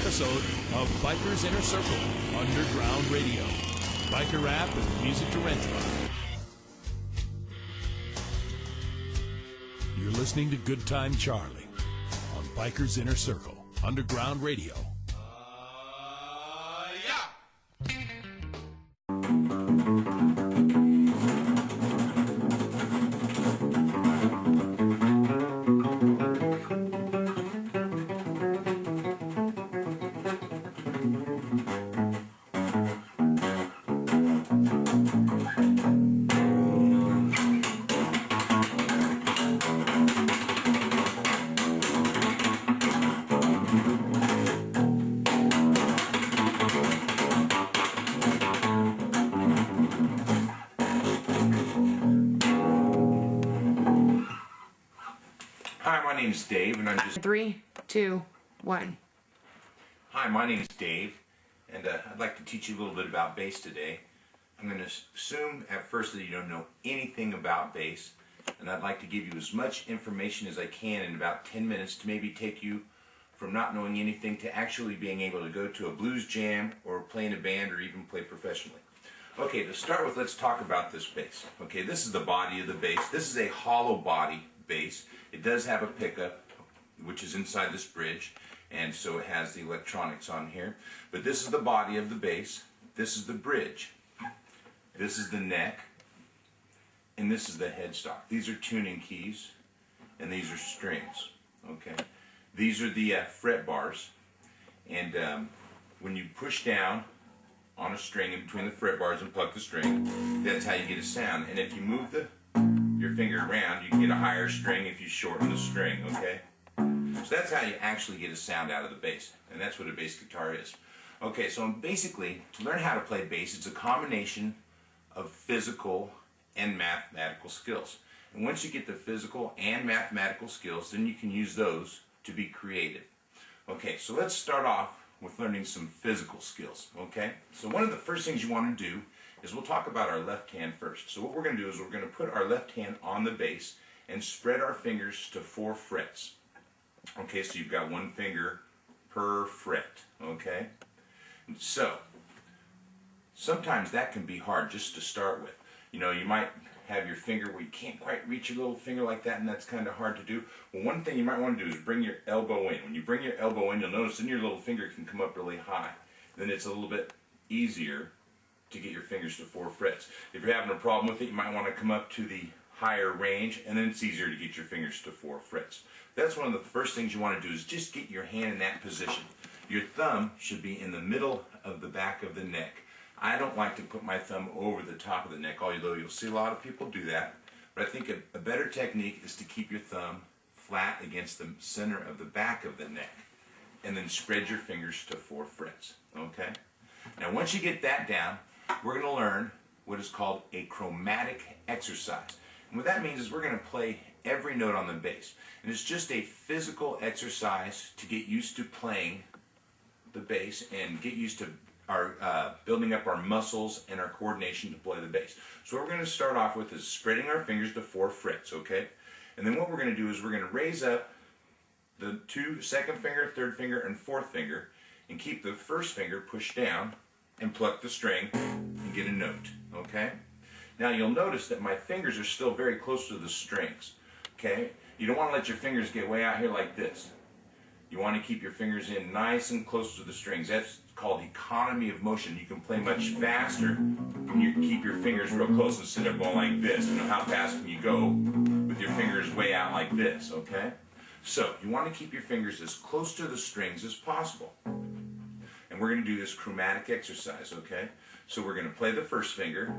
episode of Biker's Inner Circle Underground Radio. Biker rap and music to rent from. You're listening to Good Time Charlie on Biker's Inner Circle Underground Radio. My name's Dave, and I'm just 3, 2, 1. Hi, my name's Dave, and I'd like to teach you a little bit about bass today. I'm going to assume at first that you don't know anything about bass, and I'd like to give you as much information as I can in about 10 minutes to maybe take you from not knowing anything to actually being able to go to a blues jam or play in a band or even play professionally. Okay, to start with, let's talk about this bass. Okay, this is the body of the bass. This is a hollow body bass. It does have a pickup, which is inside this bridge, and so it has the electronics on here. But this is the body of the bass. This is the bridge. This is the neck, and this is the headstock. These are tuning keys, and these are strings. Okay, these are the fret bars, and when you push down on a string in between the fret bars and pluck the string, that's how you get a sound. And if you move your finger around, you can get a higher string if you shorten the string, okay? So that's how you actually get a sound out of the bass, and that's what a bass guitar is. Okay, so basically, to learn how to play bass, it's a combination of physical and mathematical skills. And once you get the physical and mathematical skills, then you can use those to be creative. Okay, so let's start off with learning some physical skills, okay? So one of the first things you want to do is we'll talk about our left hand first. So what we're going to do is we're going to put our left hand on the bass and spread our fingers to 4 frets. Okay, so you've got 1 finger per fret, okay? So, sometimes that can be hard just to start with. You know, you might have your finger where you can't quite reach your little finger like that, and that's kind of hard to do. Well, one thing you might want to do is bring your elbow in. When you bring your elbow in, you'll notice then your little finger can come up really high. Then it's a little bit easier to get your fingers to 4 frets. If you're having a problem with it, you might want to come up to the higher range, and then it's easier to get your fingers to 4 frets. That's one of the first things you want to do is just get your hand in that position. Your thumb should be in the middle of the back of the neck. I don't like to put my thumb over the top of the neck, although you'll see a lot of people do that. But I think a better technique is to keep your thumb flat against the center of the back of the neck, and then spread your fingers to 4 frets, okay? Now once you get that down, we're going to learn what is called a chromatic exercise. And what that means is we're going to play every note on the bass. And it's just a physical exercise to get used to playing the bass and get used to our building up our muscles and our coordination to play the bass. So what we're going to start off with is spreading our fingers to 4 frets, okay? And then what we're going to do is we're going to raise up the 2nd finger, 3rd finger, and 4th finger, and keep the 1st finger pushed down and pluck the string and get a note, okay? Now you'll notice that my fingers are still very close to the strings, okay? You don't want to let your fingers get way out here like this. You want to keep your fingers in nice and close to the strings. That's called economy of motion. You can play much faster when you keep your fingers real close instead of going like this. You know, how fast can you go with your fingers way out like this, okay? So you want to keep your fingers as close to the strings as possible. And we're going to do this chromatic exercise, okay? So we're going to play the 1st finger,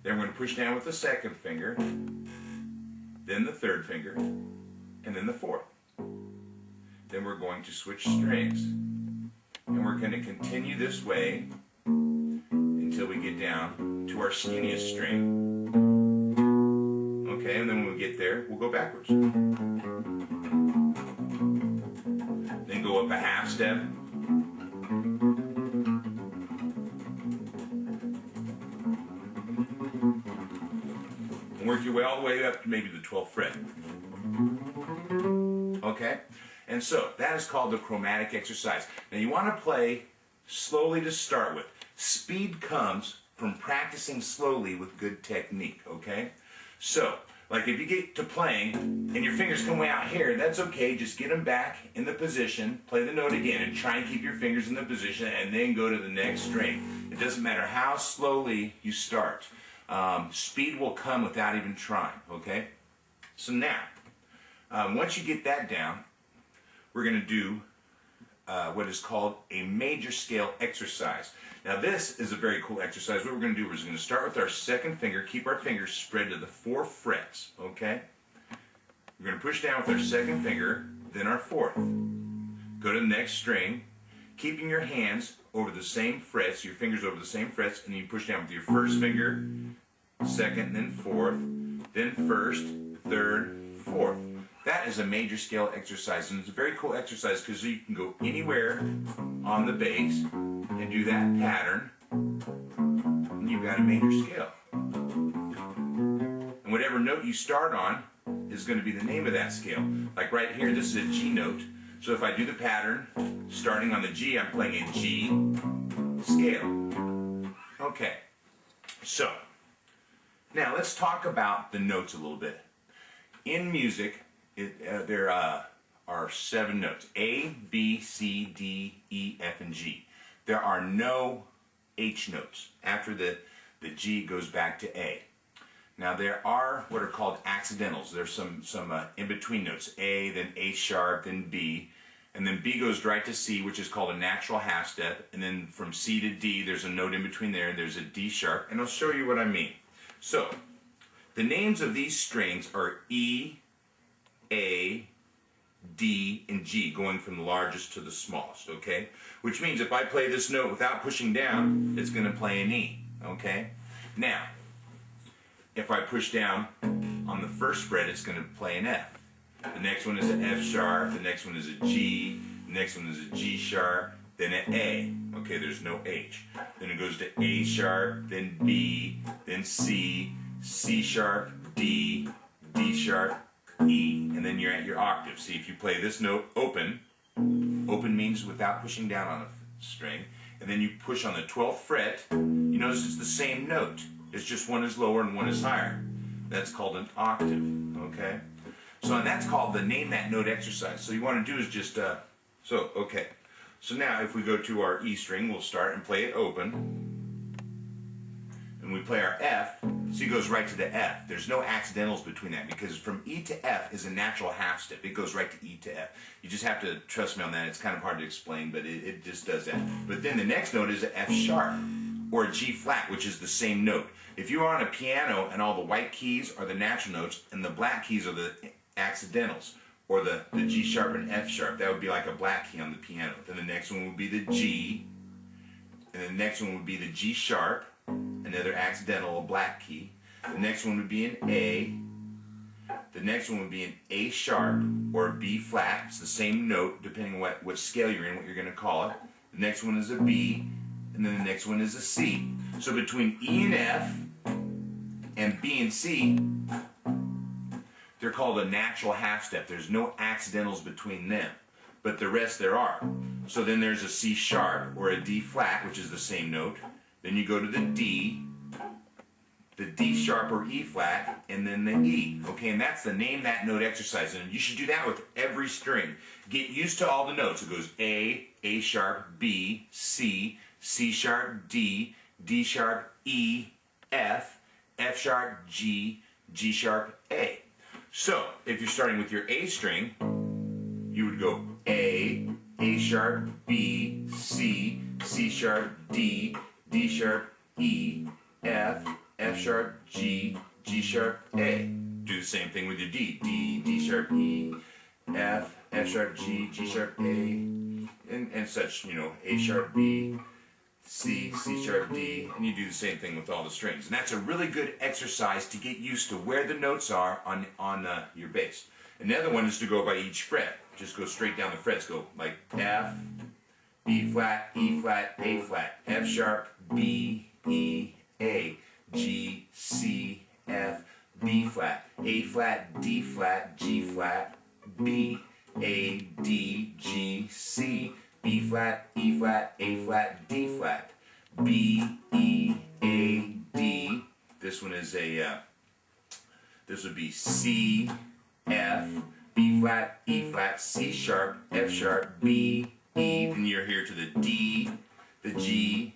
then we're going to push down with the 2nd finger, then the 3rd finger, and then the 4th. Then we're going to switch strings. And we're going to continue this way until we get down to our skinniest string. Okay, and then when we get there, we'll go backwards. Then go up a half step. And work your way all the way up to maybe the 12th fret. Okay? And so that is called the chromatic exercise. Now you want to play slowly to start with. Speed comes from practicing slowly with good technique, okay? So, like if you get to playing and your fingers come way out here, that's okay. Just get them back in the position, play the note again, and try and keep your fingers in the position, and then go to the next string. It doesn't matter how slowly you start. Speed will come without even trying, okay? So now, once you get that down, we're going to do what is called a major scale exercise. Now this is a very cool exercise. What we're going to do is we're going to start with our second finger, keep our fingers spread to the 4 frets, okay? We're going to push down with our second finger, then our fourth. Go to the next string, keeping your hands over the same frets, your fingers over the same frets, and then you push down with your first finger, second, then fourth, then first, third, fourth. That is a major scale exercise, and it's a very cool exercise because you can go anywhere on the bass and do that pattern, and you've got a major scale. And whatever note you start on is going to be the name of that scale. Like right here, this is a G note, so if I do the pattern starting on the G, I'm playing a G scale. Okay, so now let's talk about the notes a little bit. In music, there are 7 notes: A, B, C, D, E, F, and G. There are no H notes. After the G goes back to A. Now there are what are called accidentals. There's some in-between notes. A, then A sharp, then B, and then B goes right to C, which is called a natural half step, and then from C to D, there's a note in between there, and there's a D sharp, and I'll show you what I mean. So, the names of these strings are E, A, D, and G, going from the largest to the smallest, okay? Which means if I play this note without pushing down, it's going to play an E, okay? Now, if I push down on the first fret, it's going to play an F. The next one is an F sharp, the next one is a G, the next one is a G sharp, then an A. Okay, there's no H. Then it goes to A sharp, then B, then C, C sharp, D, D sharp, E, and then you're at your octave. See, if you play this note open, open means without pushing down on a string, and then you push on the 12th fret, you notice it's the same note. It's just one is lower and one is higher. That's called an octave, okay? So, and that's called the name that note exercise. So you want to do is just, okay. So now if we go to our E string, we'll start and play it open. And we play our F, so it goes right to the F. There's no accidentals between that because from E to F is a natural half step. It goes right to E to F. You just have to trust me on that. It's kind of hard to explain, but it just does that. But then the next note is an F sharp or a G flat, which is the same note. If you are on a piano and all the white keys are the natural notes and the black keys are the accidentals, or the G sharp and F sharp, that would be like a black key on the piano. Then the next one would be the G, and the next one would be the G sharp, another accidental, a black key. The next one would be an A. The next one would be an A sharp or a B flat. It's the same note depending on what scale you're in, what you're going to call it. The next one is a B, and then the next one is a C. So between E and F and B and C, they're called a natural half step. There's no accidentals between them, but the rest there are. So then there's a C sharp or a D flat, which is the same note. Then you go to the D sharp or E flat, and then the E. Okay, and that's the name that note exercise. And you should do that with every string. Get used to all the notes. It goes A sharp, B, C, C sharp, D, D sharp, E, F, F sharp, G, G sharp, A. So, if you're starting with your A string, you would go A sharp, B, C, C sharp, D, D sharp, E, F, F sharp, G, G sharp, A. Do the same thing with your D. D sharp, E, F, F sharp, G, G sharp, A, and such, you know, A sharp, B, C, C sharp, D, and you do the same thing with all the strings. And that's a really good exercise to get used to where the notes are on your bass. Another one is to go by each fret. Just go straight down the frets. Go like F, B flat, E flat, A flat, F sharp, B, E, A, G, C, F, B flat, A flat, D flat, G flat, B, A, D, G, C, B flat, E flat, A flat, D flat, B, E, A, D. This one is this would be C, F, B flat, E flat, C sharp, F sharp, B, E. Then you're here to the D, the G,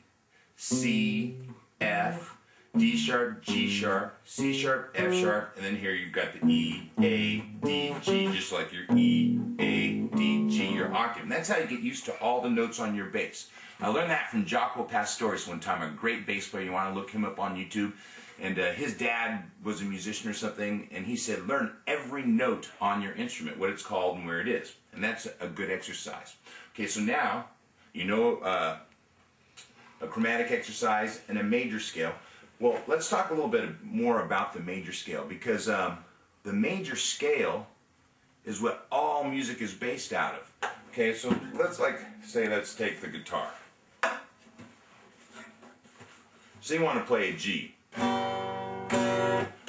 C, F, D sharp, G sharp, C sharp, F sharp, and then here you've got the E, A, D, G, just like your E, A, D, G, your octave. And that's how you get used to all the notes on your bass. I learned that from Jaco Pastorius one time, a great bass player. You want to look him up on YouTube. And his dad was a musician or something, and he said, learn every note on your instrument, what it's called and where it is. And that's a good exercise. Okay, so now you know a chromatic exercise and a major scale. Well, let's talk a little bit more about the major scale, because the major scale is what all music is based out of. Okay, so let's let's take the guitar. Say you want to play a G.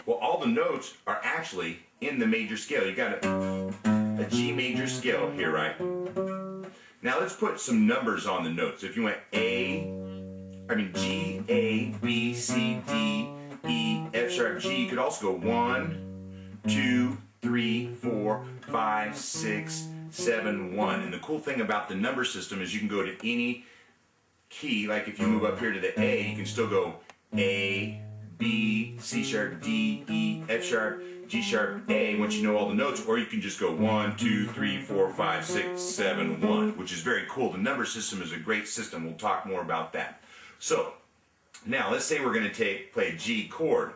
Well, all the notes are actually in the major scale. You got a G major scale here, right? Now let's put some numbers on the notes. If you went G, A, B, C, D, E, F sharp, G, you could also go 1, 2, 3, 4, 5, 6, 7, 1. And the cool thing about the number system is you can go to any key. Like if you move up here to the A, you can still go A, B, C sharp, D, E, F sharp, G sharp, A, once you know all the notes, or you can just go 1, 2, 3, 4, 5, 6, 7, 1, which is very cool. The number system is a great system. We'll talk more about that. So, now let's say we're going to play a G chord.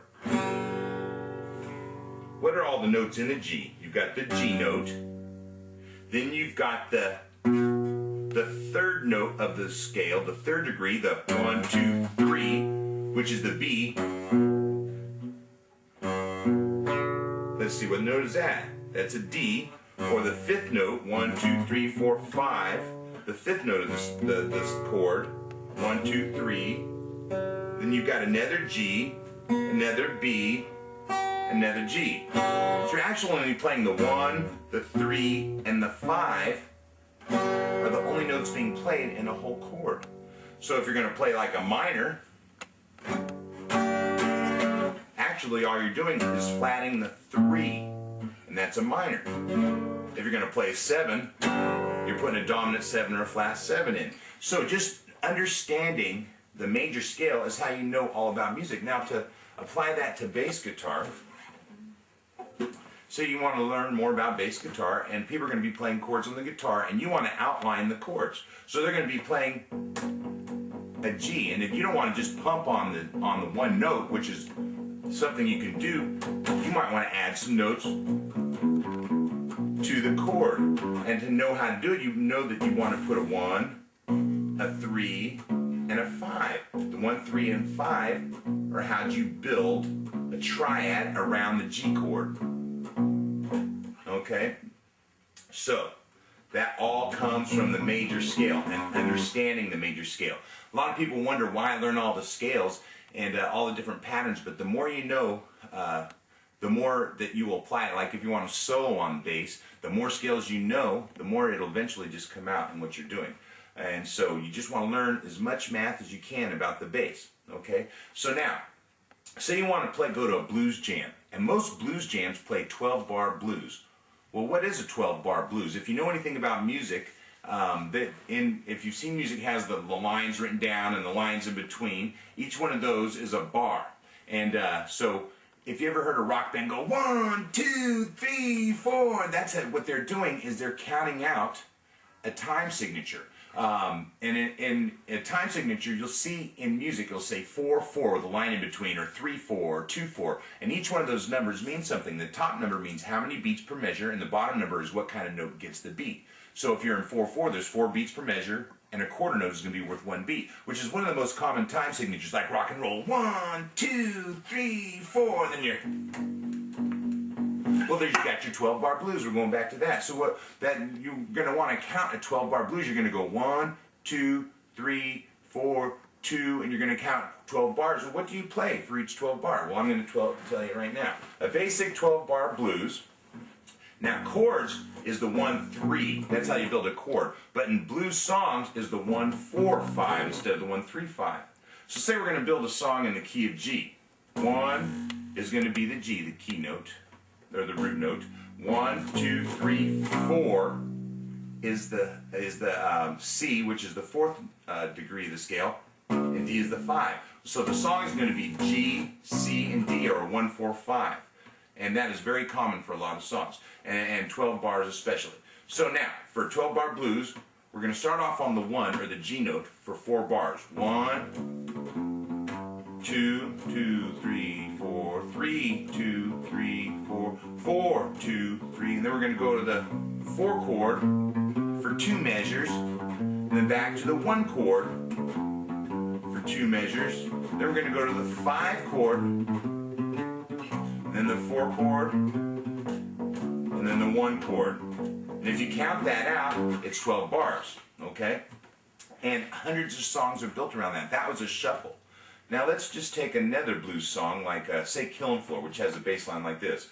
What are all the notes in the G? You've got the G note, then you've got the third note of the scale, the third degree, the 1, 2, 3, which is the B. Let's see, what note is that? That's a D. Or the fifth note, 1, 2, 3, 4, 5. The fifth note of this chord, 1, 2, 3. Then you've got another G, another B, another G. So you're actually only playing the 1, the 3, and the 5 are the only notes being played in a whole chord. So if you're going to play like a minor, actually all you're doing is flatting the 3, and that's a minor. If you're going to play a 7, you're putting a dominant 7 or a flat 7 in. So just understanding the major scale is how you know all about music. Now to apply that to bass guitar, so you want to learn more about bass guitar, and people are going to be playing chords on the guitar, and you want to outline the chords. So they're going to be playing a G, and if you don't want to just pump on the one note, which is something you can do, you might want to add some notes to the chord. And to know how to do it, you know that you want to put a 1, a 3, and a 5. The 1, 3, and 5 are how you build a triad around the G chord. Okay? So, that all comes from the major scale and understanding the major scale. A lot of people wonder why I learn all the scales and all the different patterns, but the more you know, the more that you will apply it. Like if you want to solo on bass, the more scales you know, the more it'll eventually just come out in what you're doing. And so you just want to learn as much math as you can about the bass. Okay? So now, say you want to go to a blues jam, and most blues jams play 12-bar blues. Well, what is a 12-bar blues? If you know anything about music, if you've seen music, has the lines written down and the lines in between. Each one of those is a bar. And so if you ever heard a rock band go 1, 2, 3, 4, that's what they're doing, is they're counting out a time signature. And in a time signature, you'll see in music, it'll say 4, 4 with a line in between, or 3, 4, or 2, 4. And each one of those numbers means something. The top number means how many beats per measure, and the bottom number is what kind of note gets the beat. So if you're in 4, 4, there's 4 beats per measure, and a quarter note is going to be worth 1 beat, which is one of the most common time signatures, like rock and roll. 1, 2, 3, 4, and then you're... Well, there you got your 12-bar blues. We're going back to that. So you're going to want to count a 12-bar blues. You're going to go 1, 2, 3, 4, 2, and you're going to count 12 bars. Well, what do you play for each 12 bar? Well, I'm going to tell you right now. A basic 12-bar blues, Now chords is the 1-3. That's how you build a chord. But in blues songs is the 1-4-5 instead of the 1-3-5. So say we're going to build a song in the key of G. 1 is going to be the G, the key note, or the root note. 1, 2, 3, 4 is the C, which is the 4th degree of the scale, and D is the 5. So the song is going to be G, C, and D, or 1-4-5. And that is very common for a lot of songs, and 12 bars especially. So now, for 12-bar blues, we're going to start off on the 1, or the G note, for 4 bars. 1, 2, 2, 3, 4, 3, 2, 3, 4, 4, 2, 3, and then we're going to go to the 4 chord for 2 measures, and then back to the 1 chord for 2 measures. Then we're going to go to the 5 chord, then the 4 chord, and then the 1 chord. And if you count that out, it's 12 bars, okay? And hundreds of songs are built around that. That was a shuffle. Now let's just take another blues song like, say, Killing Floor, which has a bass line like this.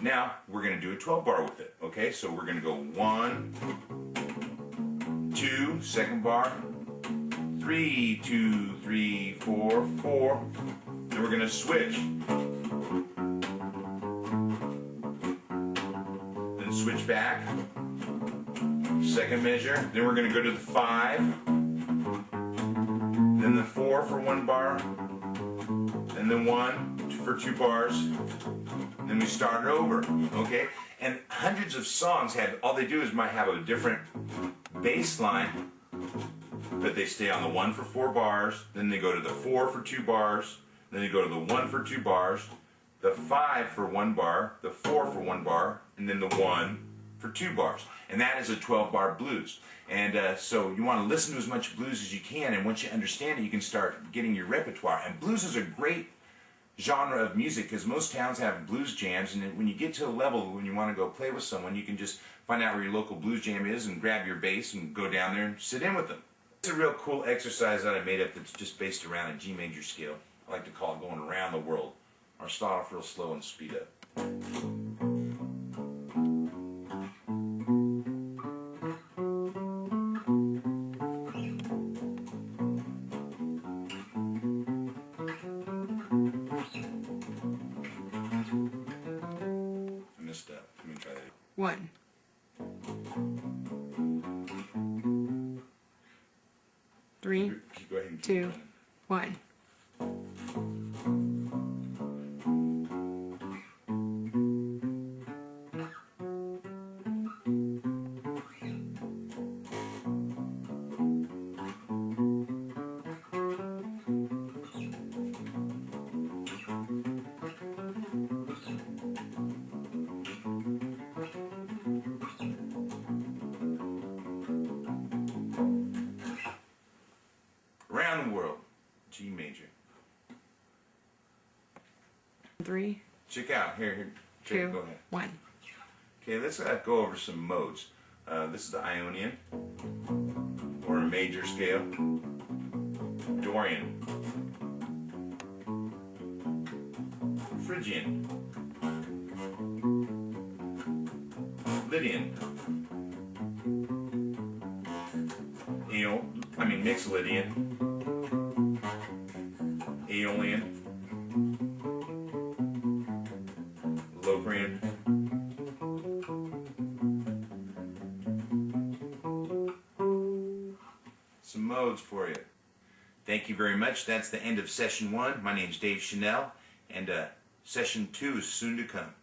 Now, we're going to do a 12 bar with it, okay? So we're going to go 1, 2, second bar, 3, 2, 3, 4, 4. Then we're going to switch. Then switch back. Second measure. Then we're going to go to the 5. Then the 4 for 1 bar. Then the 1 for 2 bars. Then we start it over, okay? And hundreds of songs have, all they do is might have a different bass line, but they stay on the 1 for 4 bars, then they go to the 4 for 2 bars, then they go to the 1 for 2 bars, the 5 for 1 bar, the 4 for 1 bar, and then the 1 for 2 bars. And that is a 12-bar blues. And so you want to listen to as much blues as you can, and once you understand it, you can start getting your repertoire. And blues is a great genre of music because most towns have blues jams, and when you get to a level when you want to go play with someone, you can just find out where your local blues jam is and grab your bass and go down there and sit in with them. It's a real cool exercise that I made up that's just based around a G major scale. I like to call it going around the world. Or start off real slow and speed up. I messed up. Let me try that. 1, 3, Go ahead and keep 2, going. 1. Around the world, G major. 3, Check out here. 2, Go ahead. 1. Okay, let's go over some modes. This is the Ionian, or a major scale. Dorian. Phrygian. Lydian. Mixed Lydian. Aeolian. Locrian. Some modes for you. Thank you very much. That's the end of session 1. My name's Dave Channell, and session 2 is soon to come.